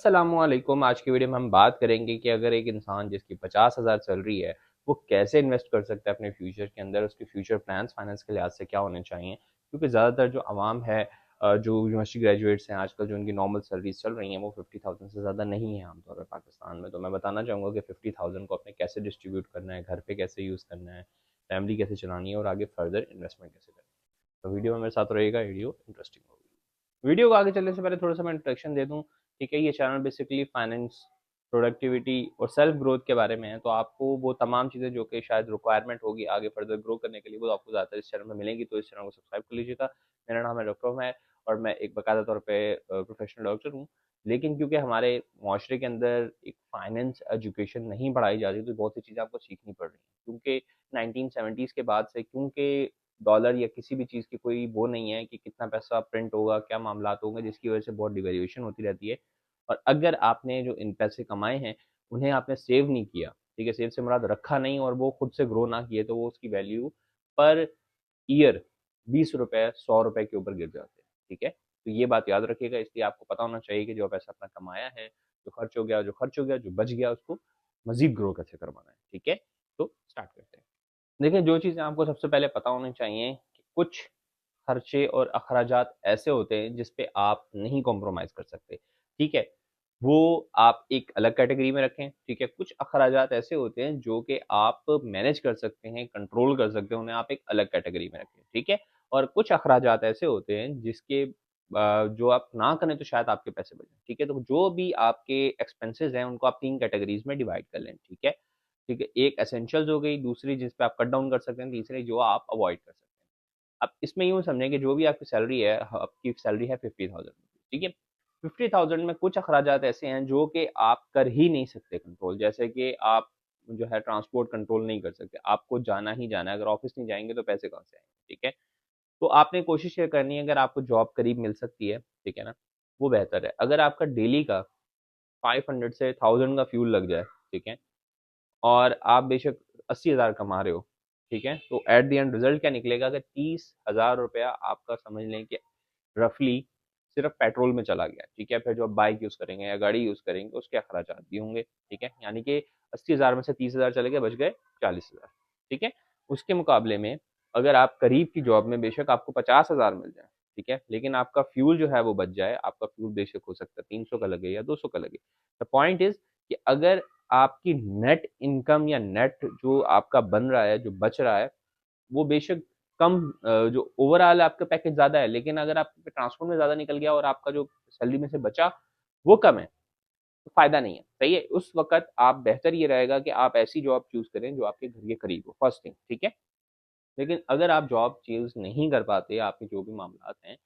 अस्सलामुअलैकुम। आज की वीडियो में हम बात करेंगे कि अगर एक इंसान जिसकी 50,000 सैलरी है वो कैसे इन्वेस्ट कर सकता है अपने फ्यूचर के अंदर, उसके फ्यूचर प्लान्स फाइनेंस के लिहाज से क्या होने चाहिए। क्योंकि ज़्यादातर जो आवाम है, जो यूनिवर्सिटी ग्रेजुएट्स हैं आजकल, जो उनकी नॉर्मल सैलरीज चल रही हैं वो 50,000 से ज़्यादा नहीं है आमतौर पर पाकिस्तान में। तो मैं बताना चाहूँगा कि 50,000 को अपने कैसे डिस्ट्रीब्यूट करना है, घर पर कैसे यूज़ करना है, फैमिली कैसे चलानी है और आगे फर्दर इन्वेस्टमेंट कैसे करनी है। तो वीडियो में मेरे साथ रहेगा, वीडियो इंटरेस्टिंग होगी। वीडियो को आगे चलने से पहले थोड़ा सा मैं इंट्रोडक्शन दे दूं। ठीक है, ये चैनल बेसिकली फाइनेंस, प्रोडक्टिविटी और सेल्फ ग्रोथ के बारे में है। तो आपको वो तमाम चीज़ें जो कि शायद रिक्वायरमेंट होगी आगे फर्दर ग्रो करने के लिए, वो आपको ज़्यादातर इस चैनल में मिलेंगी। तो इस चैनल को सब्सक्राइब कर लीजिएगा। मेरा नाम है डॉक्टर उमैर और मैं एक बाकायदा तौर पे प्रोफेशनल डॉक्टर हूँ। लेकिन क्योंकि हमारे माशरे के अंदर एक फाइनेंस एजुकेशन नहीं पढ़ाई जाती, तो बहुत सी चीज़ें आपको सीखनी पड़ रही हैं। क्योंकि 1970s के बाद से, क्योंकि डॉलर या किसी भी चीज़ की कोई वो नहीं है कि कितना पैसा प्रिंट होगा, क्या मामलात होंगे, जिसकी वजह से बहुत डिवेल्यूएशन होती रहती है। और अगर आपने जो इन पैसे कमाए हैं उन्हें आपने सेव नहीं किया, ठीक है, सेव से मुराद रखा नहीं, और वो खुद से ग्रो ना किए, तो वो उसकी वैल्यू पर ईयर 20 रुपए 100 रुपए के ऊपर गिर जाते हैं। ठीक है, तो ये बात याद रखिएगा। इसलिए आपको पता होना चाहिए कि जो पैसा अपना कमाया है, जो खर्च हो गया, जो खर्च हो गया, जो बच गया, उसको मजीद ग्रो कैसे करवाना है। ठीक है, तो स्टार्ट करते हैं। देखिए, जो चीज़ें आपको सबसे पहले पता होनी चाहिए कि कुछ खर्चे और अखराजात ऐसे होते हैं जिस पे आप नहीं कॉम्प्रोमाइज़ कर सकते। ठीक है? वो आप एक अलग कैटेगरी में रखें। ठीक है? कुछ अखराजात ऐसे होते हैं जो कि आप मैनेज कर सकते हैं, कंट्रोल कर सकते हैं, उन्हें आप एक अलग कैटेगरी में रखें। ठीक है? और कुछ अखराजात ऐसे होते हैं जिसके जो आप ना करें तो शायद आपके पैसे बचें। ठीक है? तो जो भी आपके एक्सपेंसेस हैं उनको आप 3 कैटेगरीज़ में डिवाइड कर लें। ठीक है? ठीक है? एक एसेंशियल्स हो गई, दूसरी जिस पे आप कट डाउन कर सकते हैं, तीसरी जो आप अवॉइड कर सकते हैं। अब इसमें यूँ समझें कि जो भी आपकी सैलरी है, आपकी सैलरी है 50,000, ठीक है? 50,000 में कुछ अखराजात ऐसे हैं जो कि आप कर ही नहीं सकते कंट्रोल। जैसे कि आप जो है ट्रांसपोर्ट कंट्रोल नहीं कर सकते, आपको जाना ही जाना है, अगर ऑफ़िस नहीं जाएँगे तो पैसे कहाँ से आएँगे, ठीक है? तो आपने कोशिश ये करनी है, अगर आपको जॉब करीब मिल सकती है, ठीक है ना? वो बेहतर है। अगर आपका डेली का 500 से 1000 का फ्यूल लग जाए, ठीक है? और आप बेशक 80,000 कमा रहे हो, ठीक है? तो एट द एंड रिज़ल्ट क्या निकलेगा कि 30,000 रुपया आपका समझ लें कि रफ़ली सिर्फ़ पेट्रोल में चला गया, ठीक है? फिर जो आप बाइक यूज़ करेंगे या गाड़ी यूज़ करेंगे, उसके अखराजात भी होंगे, ठीक है? यानी कि 80,000 में से 30,000 चले गए, बच गए 40,000, ठीक है? उसके मुकाबले में अगर आप करीब की जॉब में बेशक आपको 50,000 मिल जाए, ठीक है? लेकिन आपका फ्यूल जो है वो बच जाए, आपका फ्यूल बेशक हो सकता है 300 का लगे या 200 का लगे। द पॉइंट इज़ कि अगर आपकी नेट इनकम या नेट जो आपका बन रहा है, जो बच रहा है, वो बेशक कम, जो ओवरऑल आपका पैकेज ज़्यादा है, लेकिन अगर आपके ट्रांसपोर्ट में ज़्यादा निकल गया और आपका जो सैलरी में से बचा, वो कम है, तो फ़ायदा नहीं है, सही है? उस वक़्त आप बेहतर ये रहेगा कि आप ऐसी जॉब चूज़ करें जो आपके घर के करीब हो, फर्स्ट थिंग, ठीक है? लेकिन अगर आप जॉब चूज़ नहीं कर पाते, आपके जो भी मामलात हैं,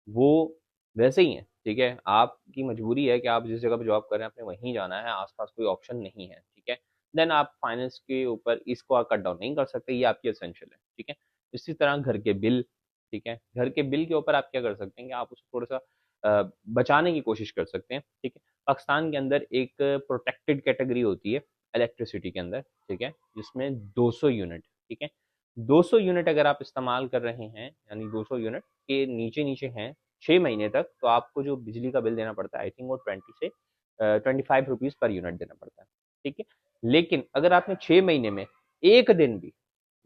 वो वैसे ही हैं, ठीक है? आपकी मजबूरी है कि आप जिस जगह पे जॉब कर रहे हैं, आपने वहीं जाना है, आस-पास कोई ऑप्शन नहीं है, ठीक है? देन आप फाइनेंस के ऊपर इसको आप कट डाउन नहीं कर सकते, ये आपकी एसेंशियल है, ठीक है? इसी तरह घर के बिल, ठीक है? घर के बिल के ऊपर आप क्या कर सकते हैं कि आप उसको थोड़ा-सा बचाने की कोशिश कर सकते हैं, ठीक है? पाकिस्तान के अंदर एक प्रोटेक्टेड कैटेगरी होती है इलेक्ट्रिसिटी के अंदर, ठीक है? जिसमें 200 यूनिट, ठीक है? 200 यूनिट अगर आप इस्तेमाल कर रहे हैं, यानी 200 यूनिट के नीचे-नीचे हैं 6 महीने तक, तो आपको जो बिजली का बिल देना पड़ता है, आई थिंक वो 20 से 25 रुपीज़ पर यूनिट देना पड़ता है, ठीक है? लेकिन अगर आपने 6 महीने में 1 दिन भी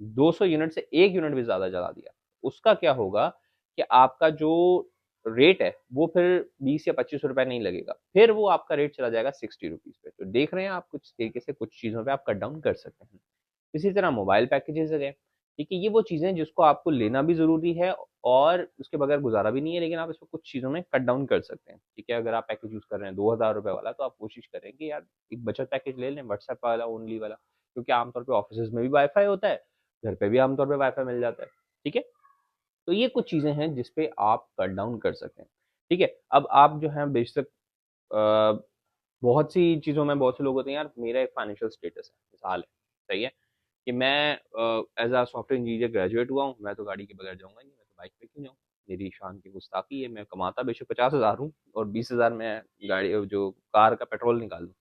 200 यूनिट से 1 यूनिट भी ज़्यादा जला दिया, उसका क्या होगा कि आपका जो रेट है, वो फिर 20 या 25 रुपए नहीं लगेगा, फिर वो आपका रेट चला जाएगा 60 रुपीज़ पे। तो देख रहे हैं आप, कुछ तरीके से कुछ चीज़ों पे आप कट डाउन कर सकते हैं। इसी तरह मोबाइल पैकेजेज़ हैं, ठीक है? ये वो चीज़ें हैं जिसको आपको लेना भी ज़रूरी है और उसके बगैर गुज़ारा भी नहीं है, लेकिन आप इसमें कुछ चीज़ों में कट डाउन कर सकते हैं, ठीक है? अगर आप पैकेज यूज़ कर रहे हैं 2000 रुपए वाला, तो आप कोशिश करें कि यार एक बचत पैकेज ले लें, व्हाट्सएप वाला, ओनली वाला, क्योंकि आमतौर पे ऑफ़िसेज़ में भी वाई-फाई होता है, घर पे भी आमतौर पे वाई-फाई मिल जाता है, ठीक है? तो ये कुछ चीज़ें हैं जिस पे आप कट डाउन कर सकते हैं, ठीक है? अब आप जो हैं बेशक अ, बहुत सी चीज़ों में बहुत से लोग होते हैं, यार मेरा एक फाइनेंशियल स्टेटस है, मिसाल है, सही है? कि मैं as a software engineer graduate हुआ हूँ, मैं तो गाड़ी के बगैर जाऊँगा नहीं, मैं तो बाइक पे क्यों जाऊँ? मेरी शान की गुस्ताखी है, मैं कमाता बेशक 50,000 हूँ और 20,000 मैं गाड़ी जो कार का पेट्रोल निकाल दूँ,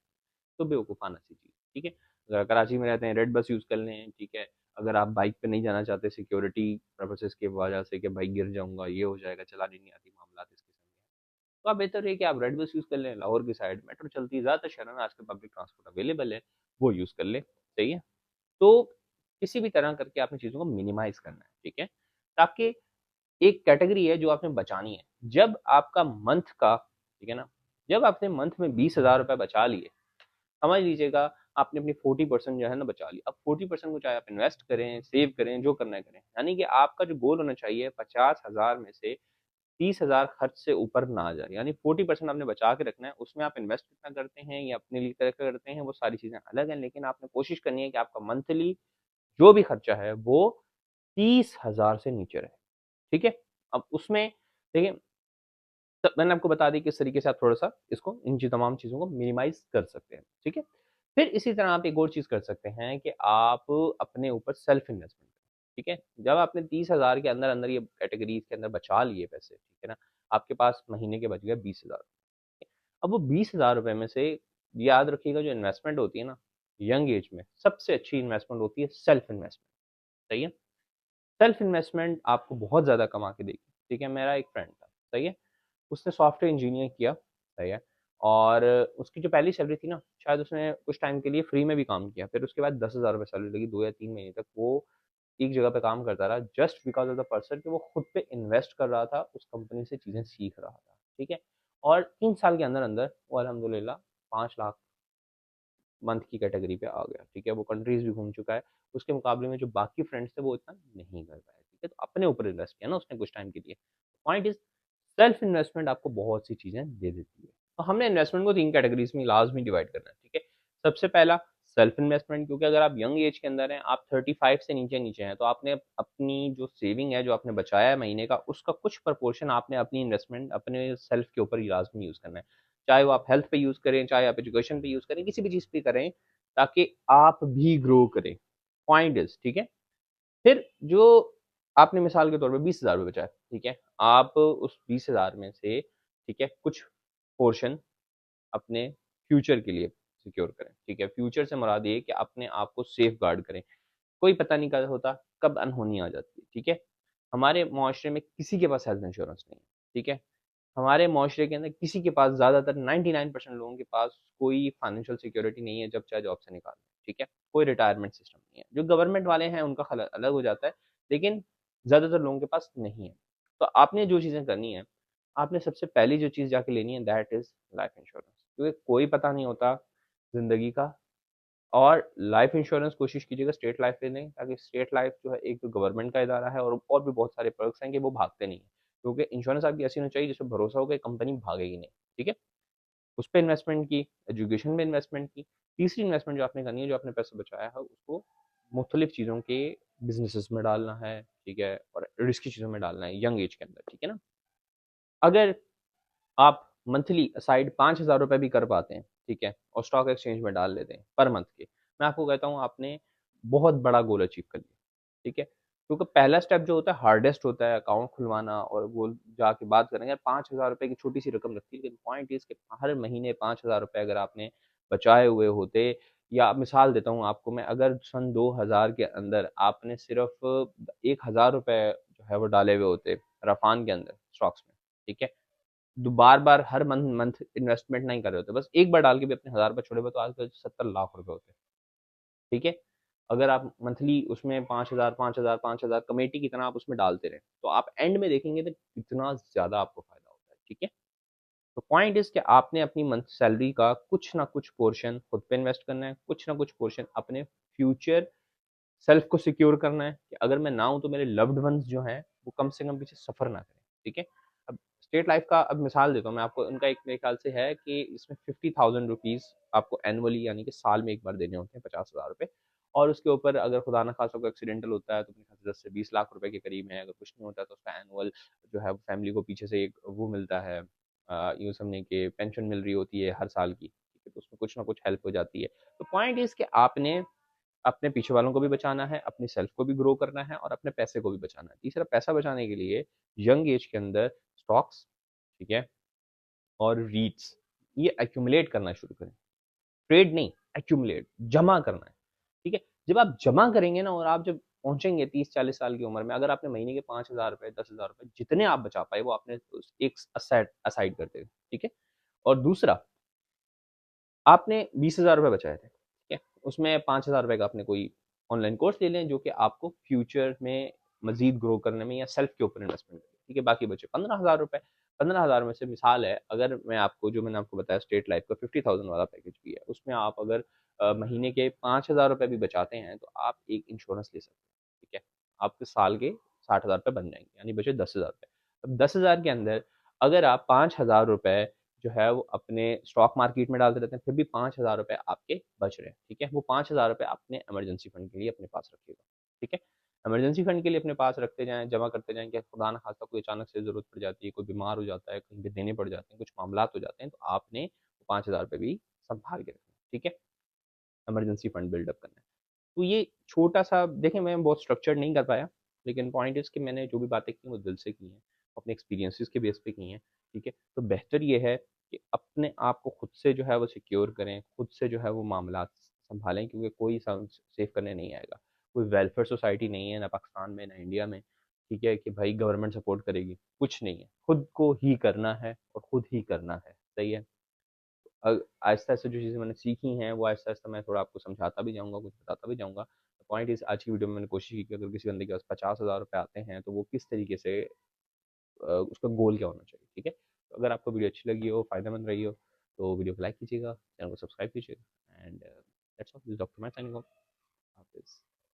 तो बेवकूफ़ाना सी चीज़, ठीक है? अगर कराची में रहते हैं, रेड बस यूज़ कर लें, ठीक है? अगर आप बाइक पे नहीं जाना चाहते सिक्योरिटी पर्पसेज़ की वजह से कि भाई गिर जाऊँगा, ये हो जाएगा, चलानी नहीं आती, मामलात इस किस्म के हैं, तो आप बेहतर है कि आप रेड बस यूज़ कर लें, लाहौर की साइड मेट्रो चलती है, ज़्यादातर शहरों में आजकल पब्लिक ट्रांसपोर्ट अवेलेबल है, वो यूज़ कर लें, सही है। तो किसी भी तरह करके आपने चीज़ों को मिनिमाइज़ करना है, ठीक है? ताकि एक कैटेगरी है जो आपने बचानी है। जब आपका मंथ का, ठीक है ना? जब आपने मंथ में 20,000 रुपए बचा लिए, समझ लीजिएगा आपने अपनी 40% जो है ना बचा ली। अब 40% को चाहे आप इन्वेस्ट करें, सेव करें, जो करना है करें। यानी कि आपका जो गोल होना चाहिए 50,000 में से 30,000 खर्च से ऊपर ना जाए। यानी 40% आपने बचा के रखना है, उसमें आप इन्वेस्ट कितना करते हैं या अपने लिए क्या करते हैं वो सारी चीज़ें अलग हैं, लेकिन आपने कोशिश करनी है कि आपका मंथली जो भी खर्चा है वो 30,000 से नीचे रहे, ठीक है? अब उसमें देखिए, तो मैंने आपको बता दी किस तरीके से आप थोड़ा-सा इसको इन तमाम चीज़ों को मिनिमाइज़ कर सकते हैं, ठीक है? फिर इसी तरह आप एक और चीज़ कर सकते हैं कि आप अपने ऊपर सेल्फ इन्वेस्टमेंट करें, ठीक है? जब आपने 30,000 के अंदर-अंदर ये कैटेगरीज़ के अंदर बचा लिए पैसे, ठीक है ना? आपके पास महीने के बच गए 20,000। अब वो 20,000 रुपए में से याद रखिएगा जो इन्वेस्टमेंट होती है ना, यंग एज में सबसे अच्छी इन्वेस्टमेंट होती है सेल्फ इन्वेस्टमेंट, सही है? सेल्फ इन्वेस्टमेंट आपको बहुत ज़्यादा कमा के देगी, ठीक है? मेरा एक फ्रेंड था, सही है? उसने सॉफ्टवेयर इंजीनियर किया, सही है? और उसकी जो पहली सैलरी थी ना, शायद उसने कुछ टाइम के लिए फ्री में भी काम किया, फिर उसके बाद 10,000 रुपए सैलरी लगी, 2 या 3 महीने तक वो एक जगह पे काम करता रहा, just because of the person कि वो खुद पे इन्वेस्ट कर रहा था, उस कंपनी से चीज़ें सीख रहा था, ठीक है? और 3 साल के अंदर-अंदर वो अल्हम्दुलिल्लाह 5 लाख मंथ की कैटेगरी पे आ गया, ठीक है? वो कंट्रीज़ भी घूम चुका है, उसके मुकाबले में जो बाकी फ्रेंड्स थे वो इतना नहीं कर पाए, ठीक है? तो अपने ऊपर इन्वेस्ट किया ना उसने कुछ टाइम के लिए। पॉइंट इज़ सेल्फ इन्वेस्टमेंट आपको बहुत सी चीज़ें दे देती है। तो हमने इन्वेस्टमेंट को 3 कैटेगरीज़ में लाज़मी डिवाइड करना है, ठीक है? सबसे पहला सेल्फ इन्वेस्टमेंट, क्योंकि अगर आप यंग एज के अंदर हैं, आप 35 से नीचे-नीचे हैं, तो आपने अपनी जो सेविंग है, जो आपने बचाया है महीने का, उसका कुछ प्रोपोर्शन आपने अपनी इन्वेस्टमेंट अपने सेल्फ के ऊपर ही लाज़मी यूज़ करना है। चाहे वो आप हेल्थ पे यूज़ करें, चाहे आप एजुकेशन पे यूज़ करें, किसी भी चीज़ पे करें, ताकि आप भी ग्रो करें। पॉइंट इज़, ठीक है? फिर जो आपने मिसाल के तौर पे 20,000 रुपए बचाए, ठीक है? आप उस 20,000 में से, ठीक है, कुछ पोर्शन अपने फ्यूचर के लिए सिक्योर करें, ठीक है? फ्यूचर से मुराद ये है कि अपने आप को सेफगार्ड करें। कोई पता नहीं कब होता, कब अनहोनी आ जाती है, ठीक है? हमारे मुआशरे में किसी के पास हेल्थ इंश्योरेंस नहीं है, ठीक है? हमारे मुआशरे के अंदर किसी के पास, ज़्यादातर 99% लोगों के पास कोई फाइनेंशियल सिक्योरिटी नहीं है जब चाहे जॉब से निकाल दें, ठीक है? कोई रिटायरमेंट सिस्टम नहीं है। जो गवर्नमेंट वाले हैं उनका खल अलग हो जाता है, लेकिन ज़्यादातर लोगों के पास नहीं है। तो आपने जो चीज़ें करनी है, आपने सबसे पहली जो चीज़ जाके लेनी है दैट इज़ लाइफ इंश्योरेंस, क्योंकि कोई पता नहीं होता ज़िंदगी का। और लाइफ इंश्योरेंस कोशिश कीजिएगा स्टेट लाइफ ले लें, ताकि स्टेट लाइफ जो है एक तो गवर्नमेंट का इदारा है और भी बहुत सारे पर्क्स हैं कि वो भागते नहीं हैं। क्योंकि इंश्योरेंस आपकी ऐसी होनी चाहिए जिसपे भरोसा हो कि कंपनी भागेगी नहीं, ठीक है? उस पे इन्वेस्टमेंट की, एजुकेशन में इन्वेस्टमेंट की। तीसरी इन्वेस्टमेंट जो आपने करनी है, जो आपने पैसा बचाया है उसको मुख्तलिफ चीज़ों के बिज़नेसेस में डालना है, ठीक है? और रिस्की चीज़ों में डालना है यंग एज के अंदर, ठीक है ना? अगर आप मंथली असाइड 5,000 रुपए भी कर पाते हैं, ठीक है? और स्टॉक एक्सचेंज में डाल लेते हैं पर मंथ के। मैं आपको कहता हूँ आपने बहुत बड़ा गोल अचीव कर लिया, ठीक है? क्योंकि पहला स्टेप जो होता है हार्डेस्ट होता है अकाउंट खुलवाना और वो जाके बात करेंगे। 5,000 रुपए की छोटी-सी रकम लगती है, लेकिन पॉइंट इज़ कि हर महीने 5,000 रुपए अगर आपने बचाए हुए होते, या मिसाल देता हूँ आपको मैं, अगर सन 2000 के अंदर आपने सिर्फ़ 1,000 रुपए जो है वो डाले हुए होते रफ़ान के अंदर स्टॉक्स में, ठीक है? बार-बार हर मंथ मंथ इन्वेस्टमेंट नहीं कर रहे होते। बस एक बार डाल के भी अपने 1000 रुपए छोड़े हुए तो आज के 70 लाख रुपए होते हैं, ठीक है? अगर आप मंथली उसमें 5,000, 5,000, 5,000 कमेटी की तरह आप उसमें डालते रहें, तो आप एंड में देखेंगे तो कितना ज़्यादा आपको फ़ायदा होता है, ठीक है? तो पॉइंट इज़ कि आपने अपनी मंथ सैलरी का कुछ ना कुछ पोर्शन खुद पे इन्वेस्ट करना है, कुछ ना कुछ पोर्शन अपने फ्यूचर सेल्फ को सिक्योर करना है कि अगर मैं ना हूँ तो मेरे लव्ड वन्स जो हैं वो कम से कम पीछे सफ़र ना करें, ठीक है? अब स्टेट लाइफ का अब मिसाल देता हूँ मैं आपको, उनका एक मेरे ख्याल से है कि इसमें 50,000 रुपीज़ आपको एनुअली यानी कि साल में एक बार देने होते हैं, 50,000 रुपए। और उसके ऊपर अगर खुदा ना खास्ता कोई एक्सीडेंटल होता है तो मेरे ख्याल से 10 से 20 लाख रुपए के करीब है। अगर कुछ नहीं होता है तो उसका एनुअल जो है फैमिली को पीछे से एक वो मिलता है, यूँ समझिए कि पेंशन मिल रही होती है हर साल की, ठीक है? तो उसमें कुछ ना कुछ हेल्प हो जाती है। तो पॉइंट इज़ कि आपने अपने पीछे वालों को भी बचाना है, अपनी सेल्फ को भी ग्रो करना है और अपने पैसे को भी बचाना है। तीसरा, पैसा बचाने के लिए यंग एज के अंदर स्टॉक्स, ठीक है? और रीट्स, ये एक्यूमुलेट करना शुरू करें। ट्रेड नहीं, एक्यूमुलेट, जमा करना है, ठीक है? जब आप जमा करेंगे ना, और आप जब पहुंचेंगे 30-40 साल की उम्र में, अगर आपने महीने के 5,000 रुपए, 10,000 रुपए जितने आप बचा पाए वो आपने एक असाइड असाइड कर दे, ठीक है। और दूसरा, आपने 20,000 रुपये बचाए थे, ठीक है, उसमें 5,000 रुपये का आपने कोई ऑनलाइन कोर्स ले लें जो कि आपको फ्यूचर में मजीद ग्रो करने में या सेल्फ के ऊपर इन्वेस्टमेंट करें, ठीक है। बाकी बचे 15,000 रुपये। 15,000 में से मिसाल है, अगर मैं आपको जो मैंने आपको बताया स्टेट लाइफ का 50,000 वाला पैकेज भी है, उसमें आप अगर महीने के 5,000 रुपये भी बचाते हैं तो आप एक इंश्योरेंस ले सकते हैं, ठीक है। आपके साल के 60,000 रुपये बन जाएंगे, यानी बचे 10,000 रुपये। अब 10,000 के अंदर अगर आप 5,000 रुपये जो है वो अपने स्टॉक मार्केट में डालते रहते हैं, फिर भी 5,000 रुपये आपके बच रहे हैं, ठीक है। वो 5,000 रुपये अपने इमरजेंसी फंड के लिए अपने पास रखिएगा, ठीक है। इमरजेंसी फंड के लिए अपने पास रखते जाएं, जमा करते जाएं कि खुदा न खास्ता कोई अचानक से ज़रूरत पड़ जाती है, कोई बीमार हो जाता है, कहीं पे देने पड़ जाते हैं, कुछ मामला हो जाते हैं, तो आपने 5,000 रुपये भी संभाल के रखना, ठीक है। इमरजेंसी फंड बिल्डअप करना है। तो ये छोटा सा देखें, मैं बहुत स्ट्रक्चर्ड नहीं कर पाया, लेकिन पॉइंट इज़ कि मैंने जो भी बातें की वो दिल से की हैं, अपने एक्सपीरियंसेस के बेस पे की हैं, ठीक है। तो बेहतर ये है कि अपने आप को खुद से जो है वो सिक्योर करें, खुद से जो है वो मामलात संभालें, क्योंकि कोई सेव करने नहीं आएगा। कोई वेलफेयर सोसाइटी नहीं है ना पाकिस्तान में ना इंडिया में, ठीक है, कि भाई गवर्नमेंट सपोर्ट करेगी, कुछ नहीं है। खुद को ही करना है और खुद ही करना है, सही है। आहिस्ता-आहिस्ता जो चीज़ें मैंने सीखी हैं, वो आहिस्ता-आहिस्ता मैं थोड़ा आपको समझाता भी जाऊँगा, कुछ बताता भी जाऊँगा। पॉइंट इज़, आज की वीडियो में मैंने कोशिश की कि अगर किसी बंदे के पास 50,000 रुपए आते हैं, तो वो किस तरीके से उसका गोल क्या होना चाहिए, ठीक है। तो अगर आपको वीडियो अच्छी लगी हो, फ़ायदेमंद रही हो, तो वीडियो को लाइक कीजिएगा, चैनल को सब्सक्राइब कीजिएगा and that's all. This is doctor मैं साइनिंग ऑफ। हाफ़िज़।